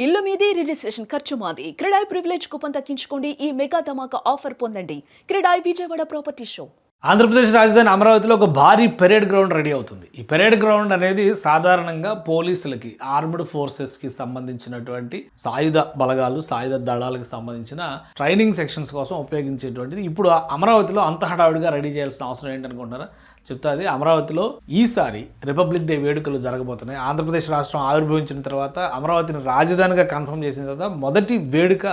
ఇల్లు మీది, రిజిస్ట్రేషన్ ఖర్చు మాది. క్రెడాయ్ ప్రివిలేజ్ కూపన్ దక్కించుకోండి. ఈ మెగా ధమాకా ఆఫర్ పొందండి. CREDAI Vijayawada property show. ఆంధ్రప్రదేశ్ రాజధాని అమరావతిలో ఒక భారీ పెరేడ్ గ్రౌండ్ రెడీ అవుతుంది. ఈ పెరేడ్ గ్రౌండ్ అనేది సాధారణంగా పోలీసులకి, ఆర్మ్డ్ ఫోర్సెస్కి సంబంధించినటువంటి సాయుధ బలగాలు, సాయుధ దళాలకు సంబంధించిన ట్రైనింగ్ సెక్షన్స్ కోసం ఉపయోగించేటువంటిది. ఇప్పుడు అమరావతిలో అంత హడావుడిగా రెడీ చేయాల్సిన అవసరం ఏంటనుకుంటున్నారా? చెప్తాది. అమరావతిలో ఈసారి రిపబ్లిక్ డే వేడుకలు జరగబోతున్నాయి. ఆంధ్రప్రదేశ్ రాష్ట్రం ఆవిర్భవించిన తర్వాత, అమరావతిని రాజధానిగా కన్ఫర్మ్ చేసిన తర్వాత మొదటి వేడుక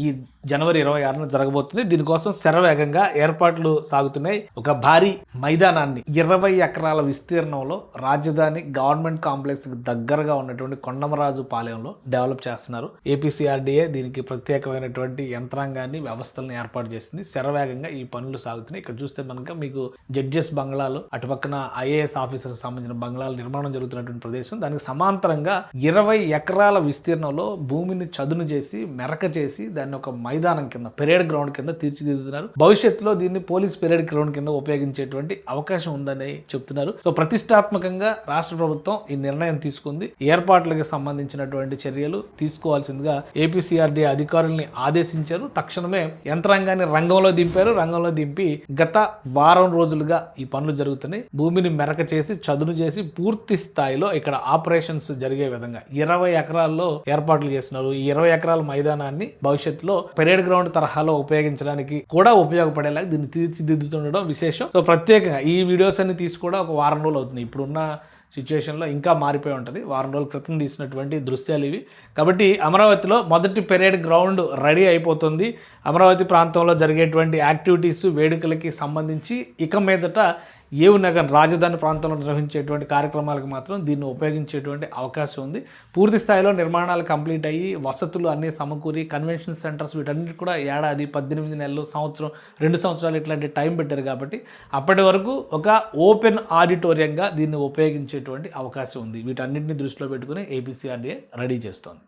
ఈ జనవరి 26న జరగబోతుంది. దీనికోసం శరవేగంగా ఏర్పాట్లు సాగుతున్నాయి. ఒక భారీ మైదానాన్ని 20 ఎకరాల విస్తీర్ణంలో రాజధాని గవర్నమెంట్ కాంప్లెక్స్ కి దగ్గరగా ఉన్నటువంటి కొండమరాజు పాలెంలో డెవలప్ చేస్తున్నారు. ఏపీసీఆర్డీఏ దీనికి ప్రత్యేకమైనటువంటి యంత్రాంగాన్ని, వ్యవస్థలను ఏర్పాటు చేసింది. శరవేగంగా ఈ పనులు సాగుతున్నాయి. ఇక్కడ చూస్తే మనకు మీకు జడ్జెస్ బంగ్లాలు, అటుపక్కన ఐఏఎస్ ఆఫీసర్స్ సంబంధించిన బంగ్లాల నిర్మాణం జరుగుతున్నటువంటి ప్రదేశం. దానికి సమాంతరంగా 20 ఎకరాల విస్తీర్ణంలో భూమిని చదును చేసి, మెరక చేసి దాన్ని ఒక మైదానం కింద, పెరేడ్ గ్రౌండ్ కింద తీర్చిదిద్దుతున్నారు. భవిష్యత్తులో దీన్ని పోలీస్ పెరేడ్ గ్రౌండ్ కింద ఉపయోగించేటువంటి అవకాశం ఉందని చెప్తున్నారు. సో ప్రతిష్టాత్మకంగా రాష్ట్ర ప్రభుత్వం ఈ నిర్ణయం తీసుకుంది. ఏర్పాట్లకు సంబంధించినటువంటి చర్యలు తీసుకోవాల్సిందిగా ఏపీసీఆర్డీ అధికారుల్ని ఆదేశించారు. తక్షణమే యంత్రాంగాన్ని రంగంలో దింపారు. రంగంలో దింపి గత వారం రోజులుగా ఈ పనులు జరుగుతున్నాయి. భూమిని మెరక చేసి, చదును చేసి పూర్తి స్థాయిలో ఇక్కడ ఆపరేషన్స్ జరిగే విధంగా 20 ఎకరాల్లో ఏర్పాట్లు చేస్తున్నారు. ఈ 20 ఎకరాల మైదానాన్ని భవిష్యత్తులో పెరేడ్ గ్రౌండ్ తరహాలో ఉపయోగించడానికి కూడా ఉపయోగపడేలా దీన్ని తీర్చిదిద్దుతుండడం విశేషం. సో ప్రత్యేకంగా ఈ వీడియోస్ అన్ని తీసి కూడా ఒక వారం రోజులు అవుతుంది. ఇప్పుడున్న సిచ్యువేషన్లో ఇంకా మారిపోయి ఉంటుంది. వారం రోజుల క్రితం తీసినటువంటి దృశ్యాలు ఇవి. కాబట్టి అమరావతిలో మొదటి పెరేడ్ గ్రౌండ్ రెడీ అయిపోతుంది. అమరావతి ప్రాంతంలో జరిగేటువంటి యాక్టివిటీస్, వేడుకలకి సంబంధించి ఇక మీదట ఏవు నగర్ రాజధాని ప్రాంతంలో నిర్వహించేటువంటి కార్యక్రమాలకు మాత్రం దీన్ని ఉపయోగించేటువంటి అవకాశం ఉంది. పూర్తి స్థాయిలో నిర్మాణాలు కంప్లీట్ అయ్యి, వసతులు అన్నీ సమకూరి, కన్వెన్షన్ సెంటర్స్ వీటన్నిటి కూడా ఏడాది, 18 నెలలు, సంవత్సరం, 2 సంవత్సరాలు ఇట్లాంటి టైం పెట్టారు. కాబట్టి అప్పటి వరకు ఒక ఓపెన్ ఆడిటోరియంగా దీన్ని ఉపయోగించేటువంటి అవకాశం ఉంది. వీటన్నిటిని దృష్టిలో పెట్టుకుని ఏపీసీఆర్డీఏ రెడీ చేస్తోంది.